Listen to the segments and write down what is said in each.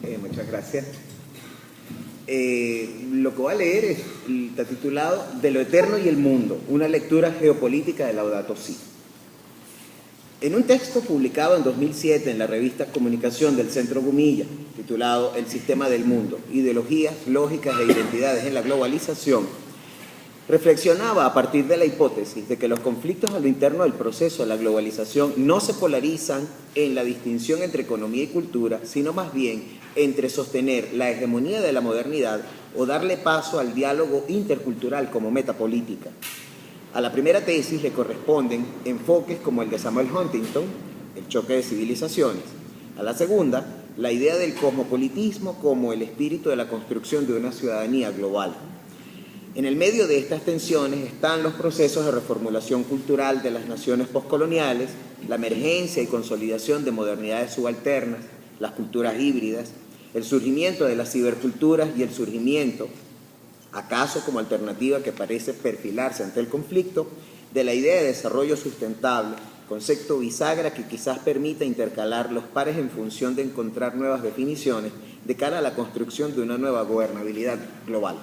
Muchas gracias. Lo que voy a leer está titulado De lo eterno y el mundo, una lectura geopolítica de Laudato Si. En un texto publicado en 2007 en la revista Comunicación del Centro Gumilla, titulado El sistema del mundo, ideologías, lógicas e identidades en la globalización, reflexionaba a partir de la hipótesis de que los conflictos a lo interno del proceso de la globalización no se polarizan en la distinción entre economía y cultura, sino más bien entre sostener la hegemonía de la modernidad o darle paso al diálogo intercultural como meta política. A la primera tesis le corresponden enfoques como el de Samuel Huntington, el choque de civilizaciones. A la segunda, la idea del cosmopolitismo como el espíritu de la construcción de una ciudadanía global. En el medio de estas tensiones están los procesos de reformulación cultural de las naciones postcoloniales, la emergencia y consolidación de modernidades subalternas, las culturas híbridas, el surgimiento de las ciberculturas y el surgimiento, acaso como alternativa que parece perfilarse ante el conflicto, de la idea de desarrollo sustentable, concepto bisagra que quizás permita intercalar los pares en función de encontrar nuevas definiciones de cara a la construcción de una nueva gobernabilidad global.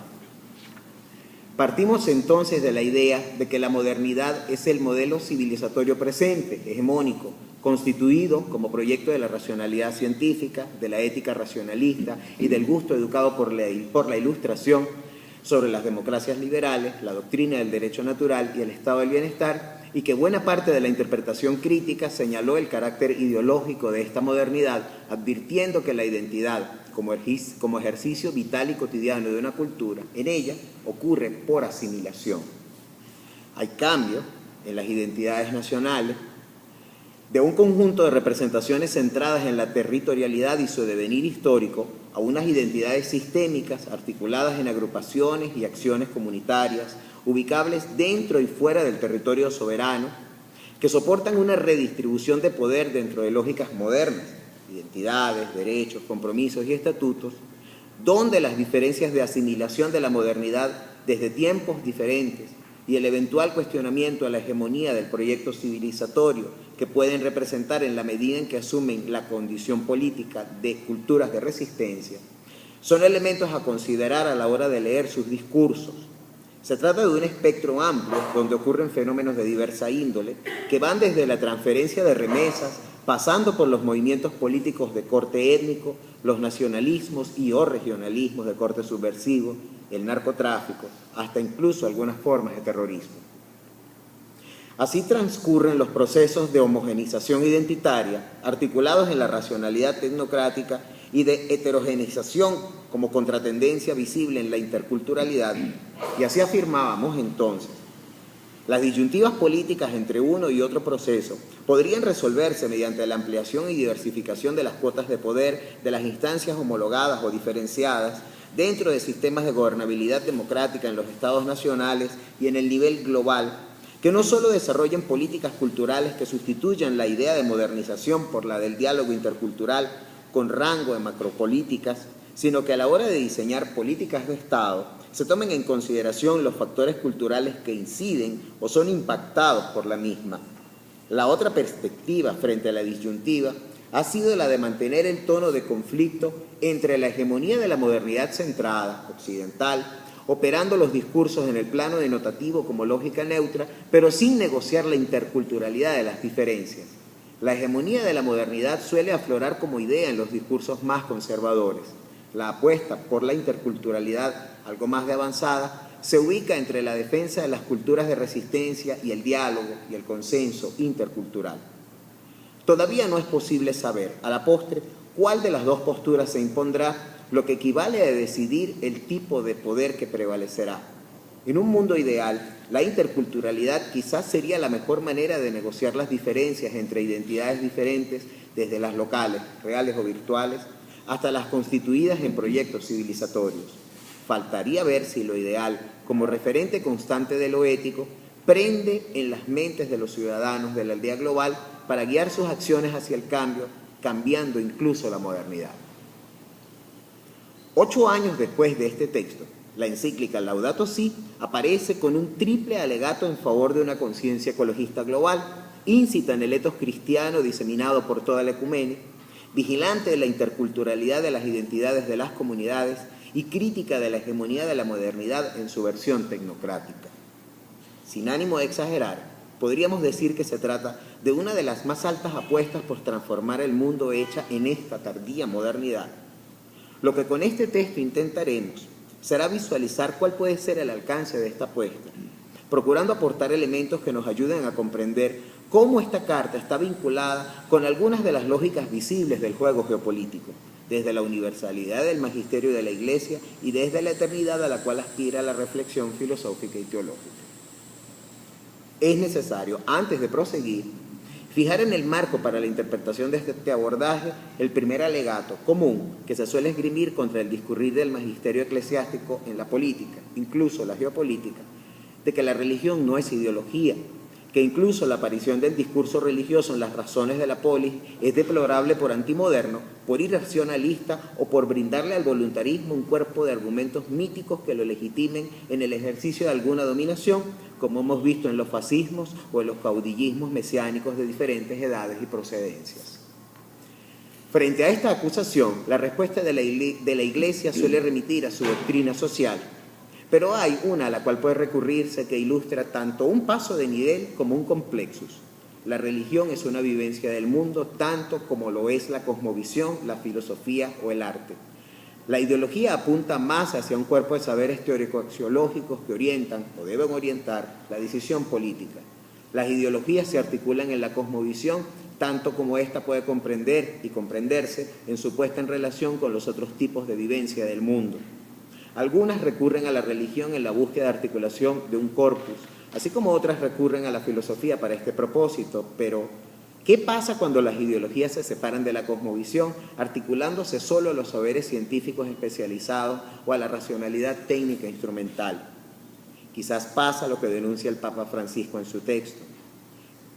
Partimos entonces de la idea de que la modernidad es el modelo civilizatorio presente, hegemónico, constituido como proyecto de la racionalidad científica, de la ética racionalista y del gusto educado por la ilustración sobre las democracias liberales, la doctrina del derecho natural y el estado del bienestar, y que buena parte de la interpretación crítica señaló el carácter ideológico de esta modernidad, advirtiendo que la identidad, como ejercicio vital y cotidiano de una cultura, en ella ocurre por asimilación. Hay cambio en las identidades nacionales, de un conjunto de representaciones centradas en la territorialidad y su devenir histórico, a unas identidades sistémicas articuladas en agrupaciones y acciones comunitarias, ubicables dentro y fuera del territorio soberano, que soportan una redistribución de poder dentro de lógicas modernas, identidades, derechos, compromisos y estatutos, donde las diferencias de asimilación de la modernidad desde tiempos diferentes y el eventual cuestionamiento a la hegemonía del proyecto civilizatorio que pueden representar en la medida en que asumen la condición política de culturas de resistencia, son elementos a considerar a la hora de leer sus discursos. Se trata de un espectro amplio donde ocurren fenómenos de diversa índole que van desde la transferencia de remesas, pasando por los movimientos políticos de corte étnico, los nacionalismos y o regionalismos de corte subversivo, el narcotráfico, hasta incluso algunas formas de terrorismo. Así transcurren los procesos de homogenización identitaria, articulados en la racionalidad tecnocrática y de heterogeneización como contratendencia visible en la interculturalidad, y así afirmábamos entonces. Las disyuntivas políticas entre uno y otro proceso podrían resolverse mediante la ampliación y diversificación de las cuotas de poder de las instancias homologadas o diferenciadas dentro de sistemas de gobernabilidad democrática en los estados nacionales y en el nivel global, que no solo desarrollen políticas culturales que sustituyan la idea de modernización por la del diálogo intercultural con rango de macropolíticas, sino que a la hora de diseñar políticas de Estado se tomen en consideración los factores culturales que inciden o son impactados por la misma. La otra perspectiva frente a la disyuntiva ha sido la de mantener el tono de conflicto entre la hegemonía de la modernidad centrada, occidental, operando los discursos en el plano denotativo como lógica neutra, pero sin negociar la interculturalidad de las diferencias. La hegemonía de la modernidad suele aflorar como idea en los discursos más conservadores. La apuesta por la interculturalidad, algo más de avanzada, se ubica entre la defensa de las culturas de resistencia y el diálogo y el consenso intercultural. Todavía no es posible saber, a la postre, cuál de las dos posturas se impondrá, lo que equivale a decidir el tipo de poder que prevalecerá. En un mundo ideal, la interculturalidad quizás sería la mejor manera de negociar las diferencias entre identidades diferentes, desde las locales, reales o virtuales, hasta las constituidas en proyectos civilizatorios. Faltaría ver si lo ideal, como referente constante de lo ético, prende en las mentes de los ciudadanos de la aldea global para guiar sus acciones hacia el cambio, cambiando incluso la modernidad. 8 años después de este texto, la encíclica Laudato Si aparece con un triple alegato en favor de una conciencia ecologista global, incita en el etos cristiano diseminado por toda la ecumene, vigilante de la interculturalidad de las identidades de las comunidades y crítica de la hegemonía de la modernidad en su versión tecnocrática. Sin ánimo de exagerar, podríamos decir que se trata de una de las más altas apuestas por transformar el mundo hecha en esta tardía modernidad. Lo que con este texto intentaremos será visualizar cuál puede ser el alcance de esta apuesta, procurando aportar elementos que nos ayuden a comprender cómo esta carta está vinculada con algunas de las lógicas visibles del juego geopolítico, desde la universalidad del magisterio de la Iglesia y desde la eternidad a la cual aspira la reflexión filosófica y teológica. Es necesario, antes de proseguir, fijar en el marco para la interpretación de este abordaje el primer alegato común que se suele esgrimir contra el discurrir del magisterio eclesiástico en la política, incluso la geopolítica, de que la religión no es ideología, que incluso la aparición del discurso religioso en las razones de la polis es deplorable por antimoderno, por irracionalista o por brindarle al voluntarismo un cuerpo de argumentos míticos que lo legitimen en el ejercicio de alguna dominación, como hemos visto en los fascismos o en los caudillismos mesiánicos de diferentes edades y procedencias. Frente a esta acusación, la respuesta de la Iglesia suele remitir a su doctrina social, pero hay una a la cual puede recurrirse que ilustra tanto un paso de nivel como un complexus. La religión es una vivencia del mundo tanto como lo es la cosmovisión, la filosofía o el arte. La ideología apunta más hacia un cuerpo de saberes teórico-axiológicos que orientan o deben orientar la decisión política. Las ideologías se articulan en la cosmovisión tanto como ésta puede comprender y comprenderse en su puesta en relación con los otros tipos de vivencia del mundo. Algunas recurren a la religión en la búsqueda de articulación de un corpus, así como otras recurren a la filosofía para este propósito, pero ¿qué pasa cuando las ideologías se separan de la cosmovisión, articulándose solo a los saberes científicos especializados o a la racionalidad técnica e instrumental? Quizás pasa lo que denuncia el Papa Francisco en su texto.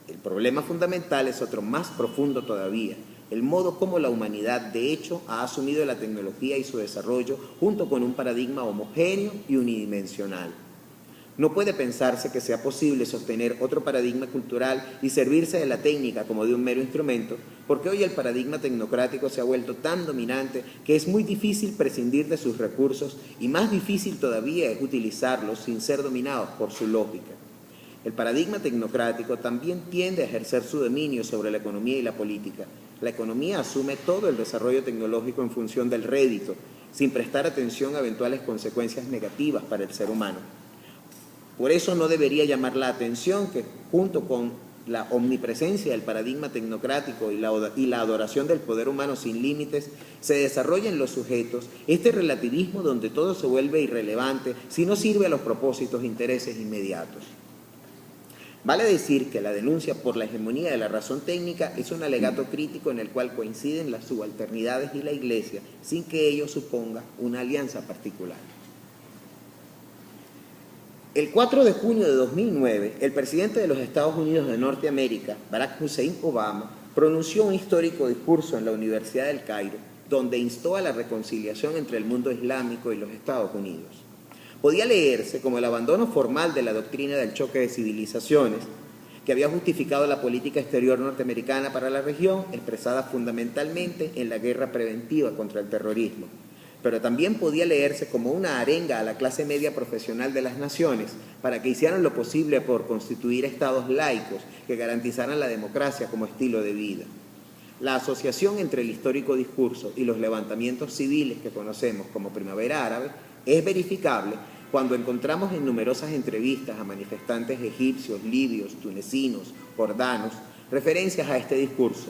El problema fundamental es otro más profundo todavía: el modo como la humanidad, de hecho, ha asumido la tecnología y su desarrollo junto con un paradigma homogéneo y unidimensional. No puede pensarse que sea posible sostener otro paradigma cultural y servirse de la técnica como de un mero instrumento, porque hoy el paradigma tecnocrático se ha vuelto tan dominante que es muy difícil prescindir de sus recursos y más difícil todavía es utilizarlos sin ser dominados por su lógica. El paradigma tecnocrático también tiende a ejercer su dominio sobre la economía y la política. La economía asume todo el desarrollo tecnológico en función del rédito, sin prestar atención a eventuales consecuencias negativas para el ser humano. Por eso no debería llamar la atención que, junto con la omnipresencia del paradigma tecnocrático y la adoración del poder humano sin límites, se desarrolla en los sujetos este relativismo donde todo se vuelve irrelevante si no sirve a los propósitos e intereses inmediatos. Vale decir que la denuncia por la hegemonía de la razón técnica es un alegato crítico en el cual coinciden las subalternidades y la Iglesia, sin que ello suponga una alianza particular. El 4 de junio de 2009, el presidente de los Estados Unidos de Norteamérica, Barack Hussein Obama, pronunció un histórico discurso en la Universidad del Cairo, donde instó a la reconciliación entre el mundo islámico y los Estados Unidos. Podía leerse como el abandono formal de la doctrina del choque de civilizaciones, que había justificado la política exterior norteamericana para la región, expresada fundamentalmente en la guerra preventiva contra el terrorismo. Pero también podía leerse como una arenga a la clase media profesional de las naciones para que hicieran lo posible por constituir estados laicos que garantizaran la democracia como estilo de vida. La asociación entre el histórico discurso y los levantamientos civiles que conocemos como Primavera Árabe es verificable cuando encontramos en numerosas entrevistas a manifestantes egipcios, libios, tunecinos, jordanos, referencias a este discurso,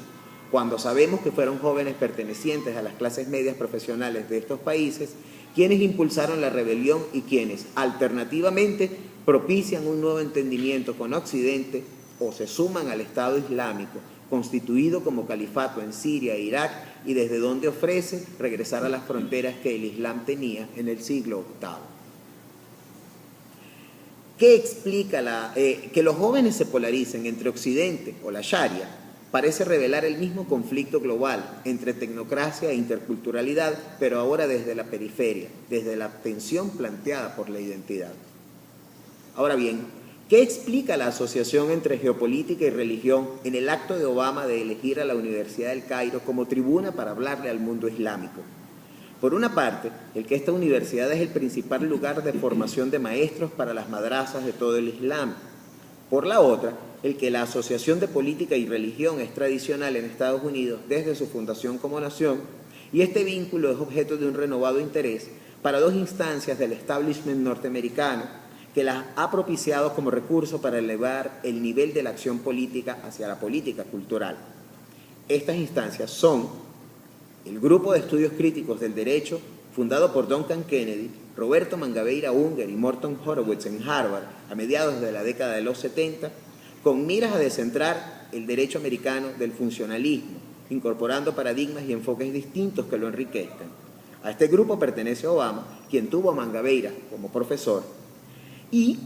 cuando sabemos que fueron jóvenes pertenecientes a las clases medias profesionales de estos países quienes impulsaron la rebelión y quienes, alternativamente, propician un nuevo entendimiento con Occidente o se suman al Estado Islámico, constituido como califato en Siria e Irak y desde donde ofrece regresar a las fronteras que el Islam tenía en el siglo VIII. ¿Qué explica que los jóvenes se polaricen entre Occidente o la Sharia? Parece revelar el mismo conflicto global entre tecnocracia e interculturalidad, pero ahora desde la periferia, desde la tensión planteada por la identidad. Ahora bien, ¿Qué explica la asociación entre geopolítica y religión en el acto de Obama de elegir a la Universidad del Cairo como tribuna para hablarle al mundo islámico? Por una parte, el que esta universidad es el principal lugar de formación de maestros para las madrazas de todo el Islam. Por la otra, el que la Asociación de Política y Religión es tradicional en Estados Unidos desde su fundación como nación, y este vínculo es objeto de un renovado interés para dos instancias del establishment norteamericano que las ha propiciado como recurso para elevar el nivel de la acción política hacia la política cultural. Estas instancias son el Grupo de Estudios Críticos del Derecho, fundado por Duncan Kennedy, Roberto Mangabeira Unger y Morton Horowitz en Harvard a mediados de la década de los 70, con miras a descentrar el derecho americano del funcionalismo, incorporando paradigmas y enfoques distintos que lo enriquezcan. A este grupo pertenece Obama, quien tuvo a Mangabeira como profesor, y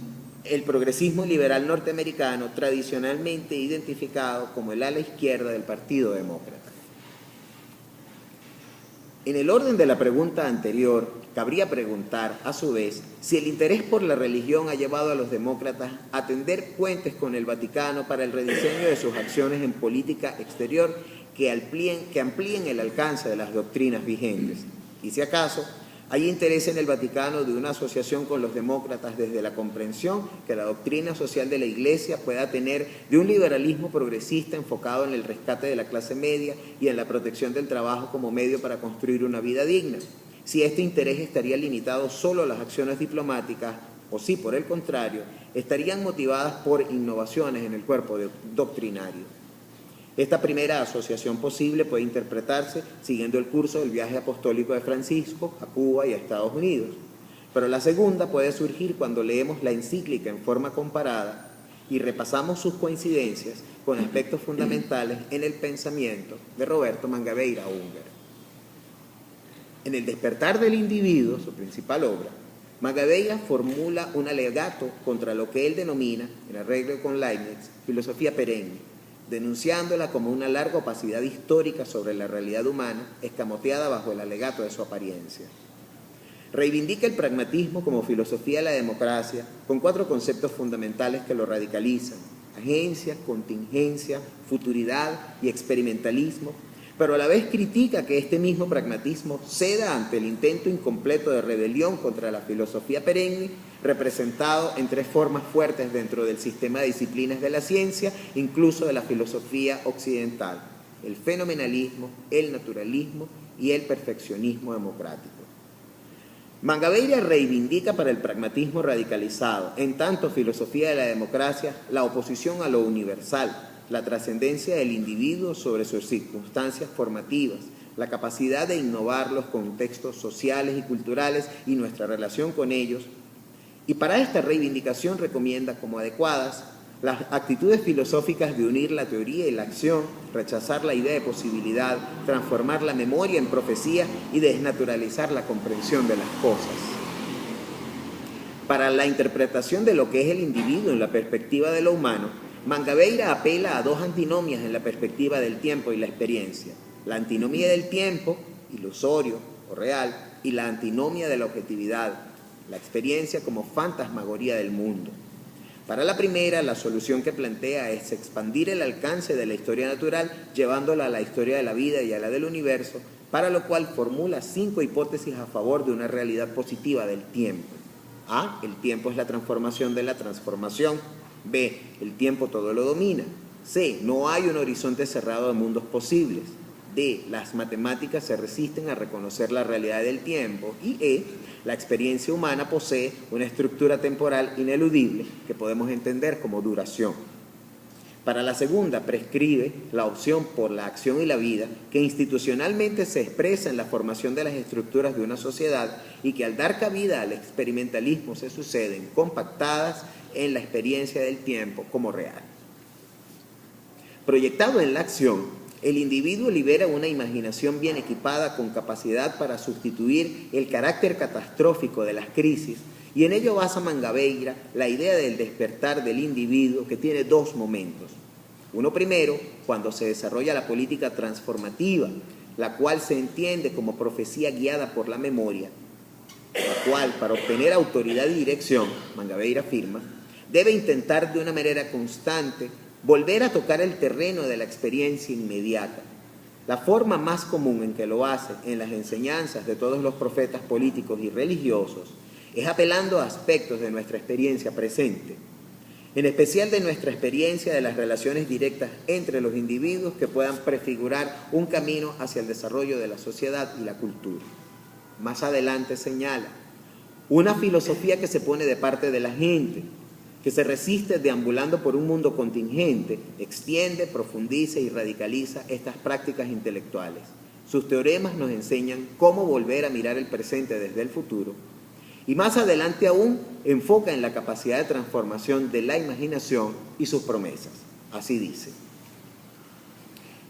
el progresismo liberal norteamericano, tradicionalmente identificado como el ala izquierda del Partido Demócrata. En el orden de la pregunta anterior, cabría preguntar, a su vez, si el interés por la religión ha llevado a los demócratas a tender puentes con el Vaticano para el rediseño de sus acciones en política exterior que amplíen el alcance de las doctrinas vigentes. Y si acaso, hay interés en el Vaticano de una asociación con los demócratas desde la comprensión que la doctrina social de la Iglesia pueda tener de un liberalismo progresista enfocado en el rescate de la clase media y en la protección del trabajo como medio para construir una vida digna. Si este interés estaría limitado solo a las acciones diplomáticas o si, por el contrario, estarían motivadas por innovaciones en el cuerpo doctrinario. Esta primera asociación posible puede interpretarse siguiendo el curso del viaje apostólico de Francisco a Cuba y a Estados Unidos, pero la segunda puede surgir cuando leemos la encíclica en forma comparada y repasamos sus coincidencias con aspectos fundamentales en el pensamiento de Roberto Mangabeira Unger. En El despertar del individuo, su principal obra, Mangabeira formula un alegato contra lo que él denomina, en arreglo con Leibniz, filosofía perenne, denunciándola como una larga opacidad histórica sobre la realidad humana, escamoteada bajo el alegato de su apariencia. Reivindica el pragmatismo como filosofía de la democracia, con 4 conceptos fundamentales que lo radicalizan: agencia, contingencia, futuridad y experimentalismo, pero a la vez critica que este mismo pragmatismo ceda ante el intento incompleto de rebelión contra la filosofía perenne, representado en 3 formas fuertes dentro del sistema de disciplinas de la ciencia, incluso de la filosofía occidental: el fenomenalismo, el naturalismo y el perfeccionismo democrático. Mangabeira reivindica para el pragmatismo radicalizado, en tanto filosofía de la democracia, la oposición a lo universal, la trascendencia del individuo sobre sus circunstancias formativas, la capacidad de innovar los contextos sociales y culturales y nuestra relación con ellos. Y para esta reivindicación recomienda como adecuadas las actitudes filosóficas de unir la teoría y la acción, rechazar la idea de posibilidad, transformar la memoria en profecía y desnaturalizar la comprensión de las cosas. Para la interpretación de lo que es el individuo en la perspectiva de lo humano, Mangabeira apela a 2 antinomias en la perspectiva del tiempo y la experiencia: la antinomía del tiempo, ilusorio o real, y la antinomia de la objetividad, la experiencia como fantasmagoría del mundo. Para la primera, la solución que plantea es expandir el alcance de la historia natural, llevándola a la historia de la vida y a la del universo, para lo cual formula 5 hipótesis a favor de una realidad positiva del tiempo. A. El tiempo es la transformación de la transformación. B. El tiempo todo lo domina. C. No hay un horizonte cerrado de mundos posibles. D. Las matemáticas se resisten a reconocer la realidad del tiempo. Y E. La experiencia humana posee una estructura temporal ineludible que podemos entender como duración. Para la segunda, prescribe la opción por la acción y la vida, que institucionalmente se expresa en la formación de las estructuras de una sociedad y que al dar cabida al experimentalismo se suceden compactadas en la experiencia del tiempo como real. Proyectado en la acción, el individuo libera una imaginación bien equipada con capacidad para sustituir el carácter catastrófico de las crisis, y en ello basa Mangabeira la idea del despertar del individuo, que tiene 2 momentos. Uno primero, cuando se desarrolla la política transformativa, la cual se entiende como profecía guiada por la memoria, la cual, para obtener autoridad y dirección, Mangabeira afirma, debe intentar de una manera constante volver a tocar el terreno de la experiencia inmediata. La forma más común en que lo hace en las enseñanzas de todos los profetas políticos y religiosos es apelando a aspectos de nuestra experiencia presente, en especial de nuestra experiencia de las relaciones directas entre los individuos que puedan prefigurar un camino hacia el desarrollo de la sociedad y la cultura. Más adelante señala, una filosofía que se pone de parte de la gente, que se resiste deambulando por un mundo contingente, extiende, profundiza y radicaliza estas prácticas intelectuales. Sus teoremas nos enseñan cómo volver a mirar el presente desde el futuro, y más adelante aún enfoca en la capacidad de transformación de la imaginación y sus promesas. Así dice: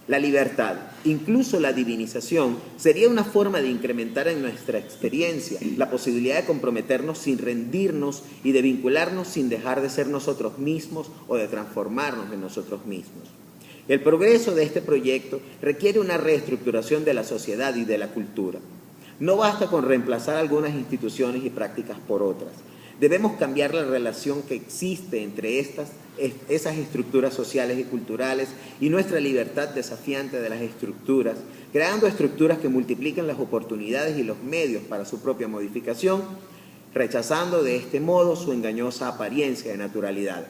la libertad, incluso la divinización, sería una forma de incrementar en nuestra experiencia la posibilidad de comprometernos sin rendirnos y de vincularnos sin dejar de ser nosotros mismos o de transformarnos en nosotros mismos. El progreso de este proyecto requiere una reestructuración de la sociedad y de la cultura. No basta con reemplazar algunas instituciones y prácticas por otras. Debemos cambiar la relación que existe entre esas estructuras sociales y culturales y nuestra libertad desafiante de las estructuras, creando estructuras que multipliquen las oportunidades y los medios para su propia modificación, rechazando de este modo su engañosa apariencia de naturalidad.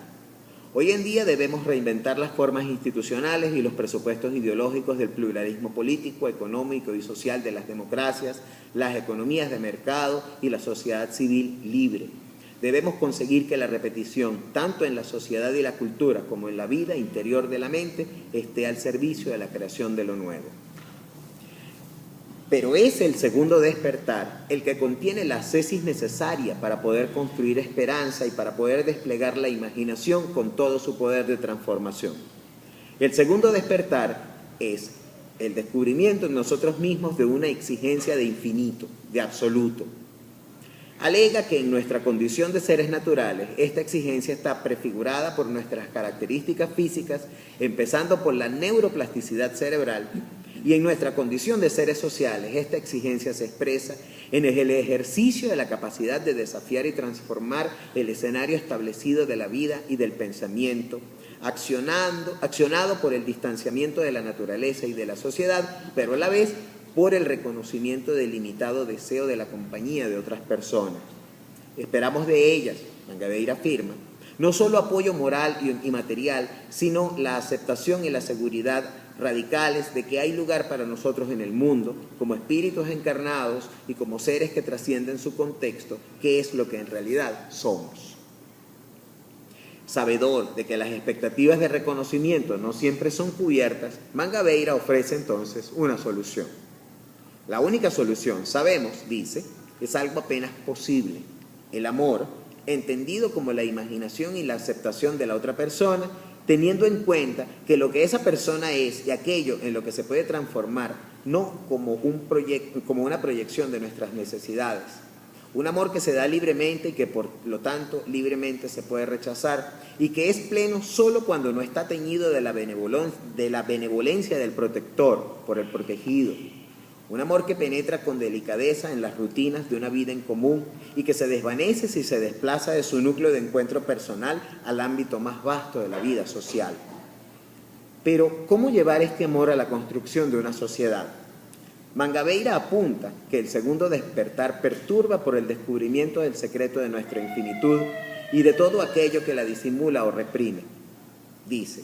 Hoy en día debemos reinventar las formas institucionales y los presupuestos ideológicos del pluralismo político, económico y social de las democracias, las economías de mercado y la sociedad civil libre. Debemos conseguir que la repetición, tanto en la sociedad y la cultura como en la vida interior de la mente, esté al servicio de la creación de lo nuevo. Pero es el segundo despertar el que contiene la ascesis necesaria para poder construir esperanza y para poder desplegar la imaginación con todo su poder de transformación. El segundo despertar es el descubrimiento en nosotros mismos de una exigencia de infinito, de absoluto. Alega que en nuestra condición de seres naturales, esta exigencia está prefigurada por nuestras características físicas, empezando por la neuroplasticidad cerebral, y en nuestra condición de seres sociales, esta exigencia se expresa en el ejercicio de la capacidad de desafiar y transformar el escenario establecido de la vida y del pensamiento, accionado por el distanciamiento de la naturaleza y de la sociedad, pero a la vez por el reconocimiento del limitado deseo de la compañía de otras personas. Esperamos de ellas, Mangabeira afirma, no solo apoyo moral y material, sino la aceptación y la seguridad radicales de que hay lugar para nosotros en el mundo, como espíritus encarnados y como seres que trascienden su contexto, que es lo que en realidad somos. Sabedor de que las expectativas de reconocimiento no siempre son cubiertas, Mangabeira ofrece entonces una solución. La única solución, sabemos, dice, es algo apenas posible. El amor, entendido como la imaginación y la aceptación de la otra persona, teniendo en cuenta que lo que esa persona es y aquello en lo que se puede transformar, no como una proyección de nuestras necesidades. Un amor que se da libremente y que por lo tanto libremente se puede rechazar y que es pleno solo cuando no está teñido de la benevolencia del protector por el protegido. Un amor que penetra con delicadeza en las rutinas de una vida en común y que se desvanece si se desplaza de su núcleo de encuentro personal al ámbito más vasto de la vida social. Pero, ¿cómo llevar este amor a la construcción de una sociedad? Mangabeira apunta que el segundo despertar perturba por el descubrimiento del secreto de nuestra infinitud y de todo aquello que la disimula o reprime. Dice: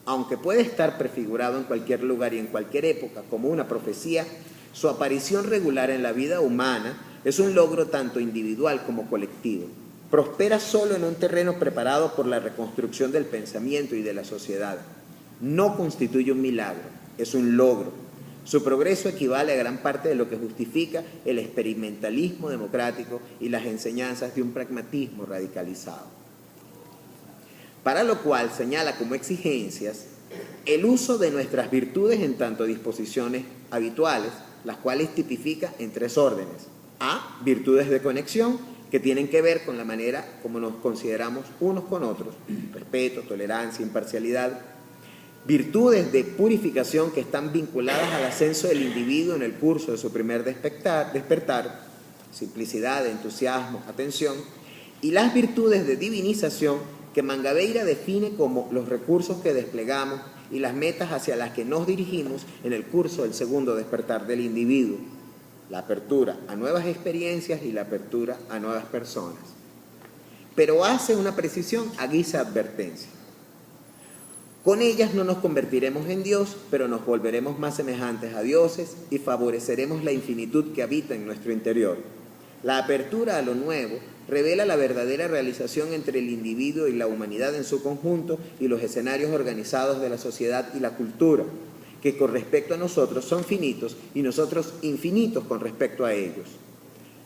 aunque puede estar prefigurado en cualquier lugar y en cualquier época como una profecía, su aparición regular en la vida humana es un logro tanto individual como colectivo. Prospera solo en un terreno preparado por la reconstrucción del pensamiento y de la sociedad. No constituye un milagro, es un logro. Su progreso equivale a gran parte de lo que justifica el experimentalismo democrático y las enseñanzas de un pragmatismo radicalizado. Para lo cual señala como exigencias el uso de nuestras virtudes en tanto disposiciones habituales, las cuales tipifica en tres órdenes. A, virtudes de conexión, que tienen que ver con la manera como nos consideramos unos con otros, respeto, tolerancia, imparcialidad. Virtudes de purificación que están vinculadas al ascenso del individuo en el curso de su primer despertar, simplicidad, entusiasmo, atención. y las virtudes de divinización que Mangabeira define como los recursos que desplegamos y las metas hacia las que nos dirigimos en el curso del segundo despertar del individuo, la apertura a nuevas experiencias y la apertura a nuevas personas. Pero hace una precisión a guisa de advertencia. Con ellas no nos convertiremos en Dios, pero nos volveremos más semejantes a dioses y favoreceremos la infinitud que habita en nuestro interior. La apertura a lo nuevo revela la verdadera realización entre el individuo y la humanidad en su conjunto y los escenarios organizados de la sociedad y la cultura, que con respecto a nosotros son finitos y nosotros infinitos con respecto a ellos.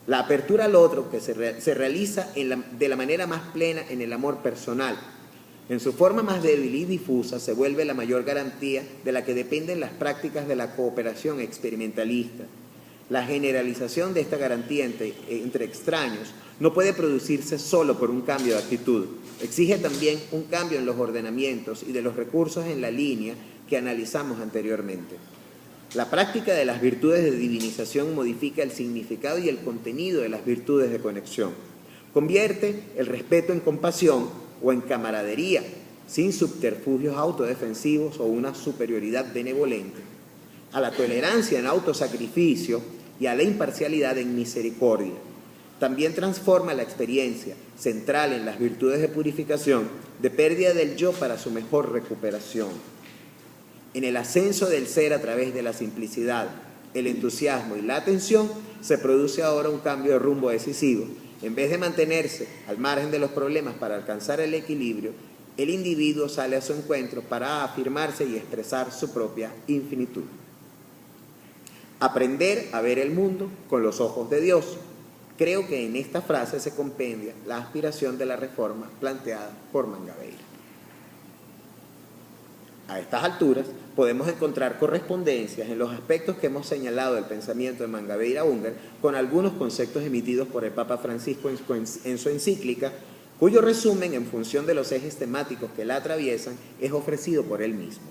La apertura al otro que se realiza de la manera más plena en el amor personal. En su forma más débil y difusa se vuelve la mayor garantía de la que dependen las prácticas de la cooperación experimentalista. La generalización de esta garantía entre extraños no puede producirse solo por un cambio de actitud. Exige también un cambio en los ordenamientos y de los recursos en la línea que analizamos anteriormente. La práctica de las virtudes de divinización modifica el significado y el contenido de las virtudes de conexión. Convierte el respeto en compasión o en camaradería, sin subterfugios autodefensivos o una superioridad benevolente, a la tolerancia en autosacrificio y a la imparcialidad en misericordia. También transforma la experiencia, central en las virtudes de purificación, de pérdida del yo para su mejor recuperación. En el ascenso del ser a través de la simplicidad, el entusiasmo y la atención, se produce ahora un cambio de rumbo decisivo. En vez de mantenerse al margen de los problemas para alcanzar el equilibrio, el individuo sale a su encuentro para afirmarse y expresar su propia infinitud. Aprender a ver el mundo con los ojos de Dios. Creo que en esta frase se compendia la aspiración de la reforma planteada por Mangabeira. A estas alturas podemos encontrar correspondencias en los aspectos que hemos señalado del pensamiento de Mangabeira Unger con algunos conceptos emitidos por el Papa Francisco en su encíclica, cuyo resumen en función de los ejes temáticos que la atraviesan es ofrecido por él mismo.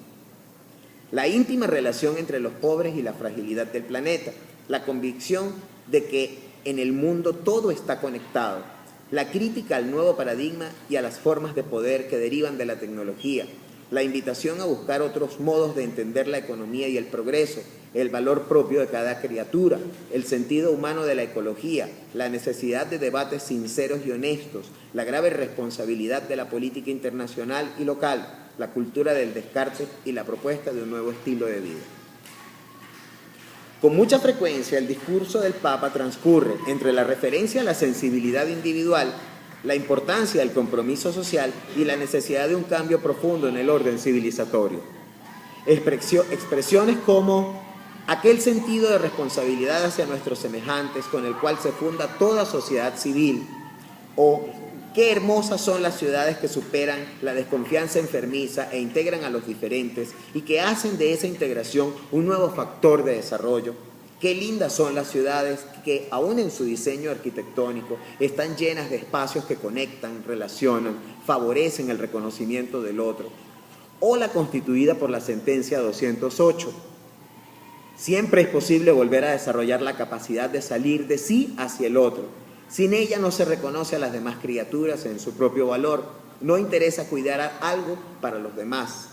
La íntima relación entre los pobres y la fragilidad del planeta, la convicción de que en el mundo todo está conectado, la crítica al nuevo paradigma y a las formas de poder que derivan de la tecnología, la invitación a buscar otros modos de entender la economía y el progreso, el valor propio de cada criatura, el sentido humano de la ecología, la necesidad de debates sinceros y honestos, la grave responsabilidad de la política internacional y local, la cultura del descarte y la propuesta de un nuevo estilo de vida. Con mucha frecuencia el discurso del Papa transcurre entre la referencia a la sensibilidad individual, la importancia del compromiso social y la necesidad de un cambio profundo en el orden civilizatorio. Expresiones como aquel sentido de responsabilidad hacia nuestros semejantes con el cual se funda toda sociedad civil, o qué hermosas son las ciudades que superan la desconfianza enfermiza e integran a los diferentes y que hacen de esa integración un nuevo factor de desarrollo. Qué lindas son las ciudades que, aún en su diseño arquitectónico, están llenas de espacios que conectan, relacionan, favorecen el reconocimiento del otro. O la constituida por la sentencia 208. Siempre es posible volver a desarrollar la capacidad de salir de sí hacia el otro. Sin ella no se reconoce a las demás criaturas en su propio valor. No interesa cuidar algo para los demás.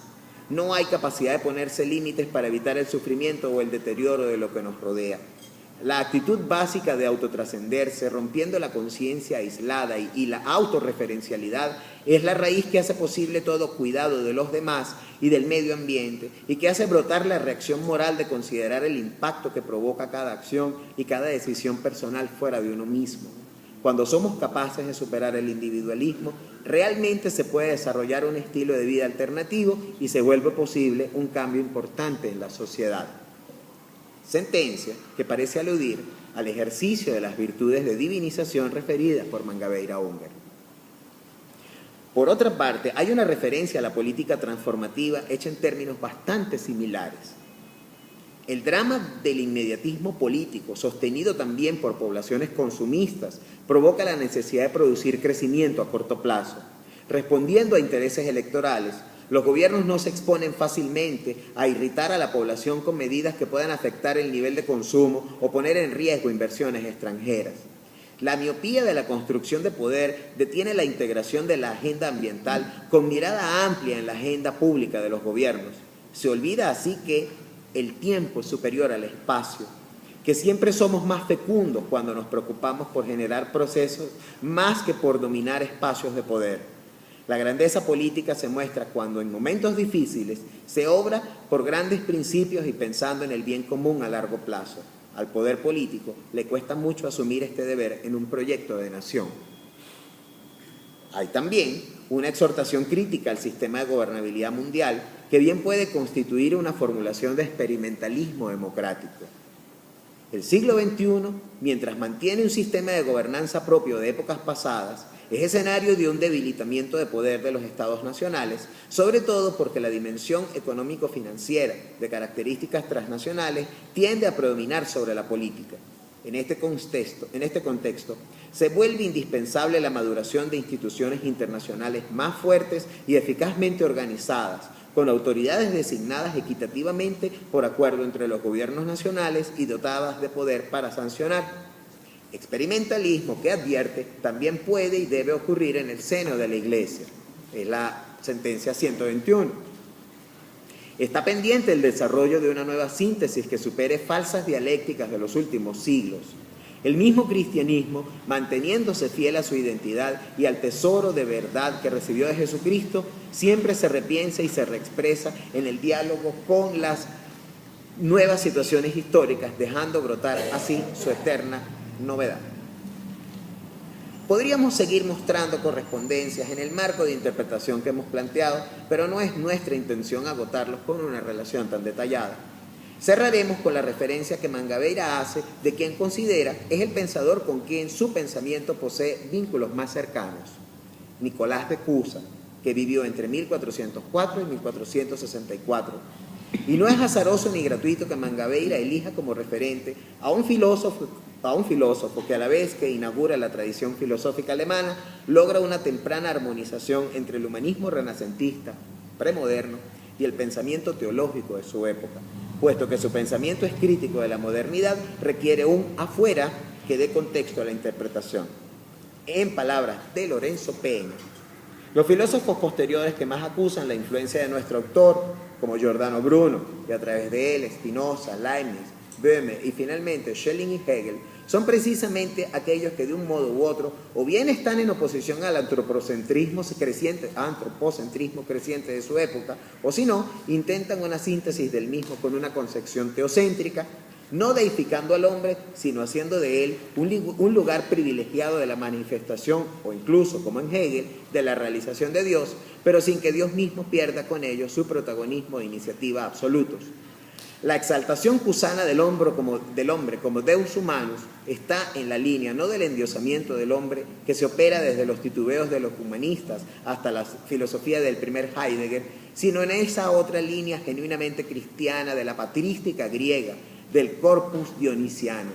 No hay capacidad de ponerse límites para evitar el sufrimiento o el deterioro de lo que nos rodea. La actitud básica de autotrascenderse, rompiendo la conciencia aislada y la autorreferencialidad, es la raíz que hace posible todo cuidado de los demás y del medio ambiente y que hace brotar la reacción moral de considerar el impacto que provoca cada acción y cada decisión personal fuera de uno mismo. Cuando somos capaces de superar el individualismo, realmente se puede desarrollar un estilo de vida alternativo y se vuelve posible un cambio importante en la sociedad. Sentencia que parece aludir al ejercicio de las virtudes de divinización referidas por Mangabeira Unger. Por otra parte, hay una referencia a la política transformativa hecha en términos bastante similares. El drama del inmediatismo político, sostenido también por poblaciones consumistas, provoca la necesidad de producir crecimiento a corto plazo. Respondiendo a intereses electorales, los gobiernos no se exponen fácilmente a irritar a la población con medidas que puedan afectar el nivel de consumo o poner en riesgo inversiones extranjeras. La miopía de la construcción de poder detiene la integración de la agenda ambiental con mirada amplia en la agenda pública de los gobiernos. Se olvida así que el tiempo es superior al espacio, que siempre somos más fecundos cuando nos preocupamos por generar procesos más que por dominar espacios de poder. La grandeza política se muestra cuando en momentos difíciles se obra por grandes principios y pensando en el bien común a largo plazo. Al poder político le cuesta mucho asumir este deber en un proyecto de nación. Hay también una exhortación crítica al sistema de gobernabilidad mundial que bien puede constituir una formulación de experimentalismo democrático. El siglo XXI, mientras mantiene un sistema de gobernanza propio de épocas pasadas, es escenario de un debilitamiento de poder de los estados nacionales, sobre todo porque la dimensión económico-financiera de características transnacionales tiende a predominar sobre la política. En este contexto, se vuelve indispensable la maduración de instituciones internacionales más fuertes y eficazmente organizadas, con autoridades designadas equitativamente por acuerdo entre los gobiernos nacionales y dotadas de poder para sancionar. Experimentalismo que advierte también puede y debe ocurrir en el seno de la Iglesia. Es la sentencia 121. Está pendiente el desarrollo de una nueva síntesis que supere falsas dialécticas de los últimos siglos. El mismo cristianismo, manteniéndose fiel a su identidad y al tesoro de verdad que recibió de Jesucristo, siempre se repiensa y se reexpresa en el diálogo con las nuevas situaciones históricas, dejando brotar así su eterna novedad. Podríamos seguir mostrando correspondencias en el marco de interpretación que hemos planteado, pero no es nuestra intención agotarlos con una relación tan detallada. Cerraremos con la referencia que Mangabeira hace de quien considera es el pensador con quien su pensamiento posee vínculos más cercanos, Nicolás de Cusa, que vivió entre 1404 y 1464. Y no es azaroso ni gratuito que Mangabeira elija como referente a un filósofo que a la vez que inaugura la tradición filosófica alemana, logra una temprana armonización entre el humanismo renacentista, premoderno, y el pensamiento teológico de su época, puesto que su pensamiento es crítico de la modernidad, requiere un afuera que dé contexto a la interpretación. En palabras de Lorenzo Peña, los filósofos posteriores que más acusan la influencia de nuestro autor, como Giordano Bruno, y a través de él Spinoza, Leibniz, Böhme y finalmente Schelling y Hegel, son precisamente aquellos que de un modo u otro o bien están en oposición al antropocentrismo creciente de su época, o si no, intentan una síntesis del mismo con una concepción teocéntrica, no deificando al hombre, sino haciendo de él un lugar privilegiado de la manifestación, o incluso, como en Hegel, de la realización de Dios, pero sin que Dios mismo pierda con ello su protagonismo e iniciativa absolutos. La exaltación cusana del hombre como Deus humanus está en la línea no del endiosamiento del hombre que se opera desde los titubeos de los humanistas hasta la filosofía del primer Heidegger, sino en esa otra línea genuinamente cristiana de la patrística griega, del corpus dionisiano.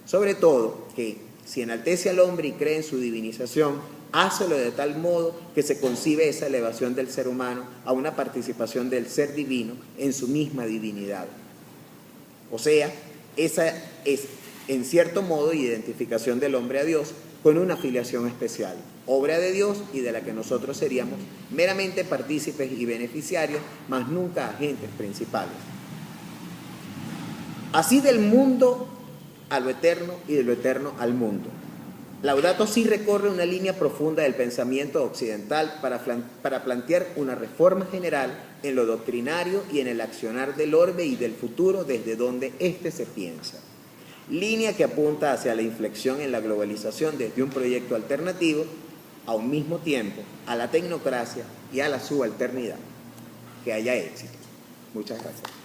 Sobre todo que, si enaltece al hombre y cree en su divinización, hácelo de tal modo que se concibe esa elevación del ser humano a una participación del ser divino en su misma divinidad. O sea, esa es, en cierto modo, identificación del hombre a Dios con una filiación especial, obra de Dios y de la que nosotros seríamos meramente partícipes y beneficiarios, mas nunca agentes principales. Así del mundo a lo eterno y de lo eterno al mundo. Laudato Si recorre una línea profunda del pensamiento occidental para plantear una reforma general en lo doctrinario y en el accionar del orbe y del futuro desde donde éste se piensa. Línea que apunta hacia la inflexión en la globalización desde un proyecto alternativo, a un mismo tiempo, a la tecnocracia y a la subalternidad. Que haya éxito. Muchas gracias.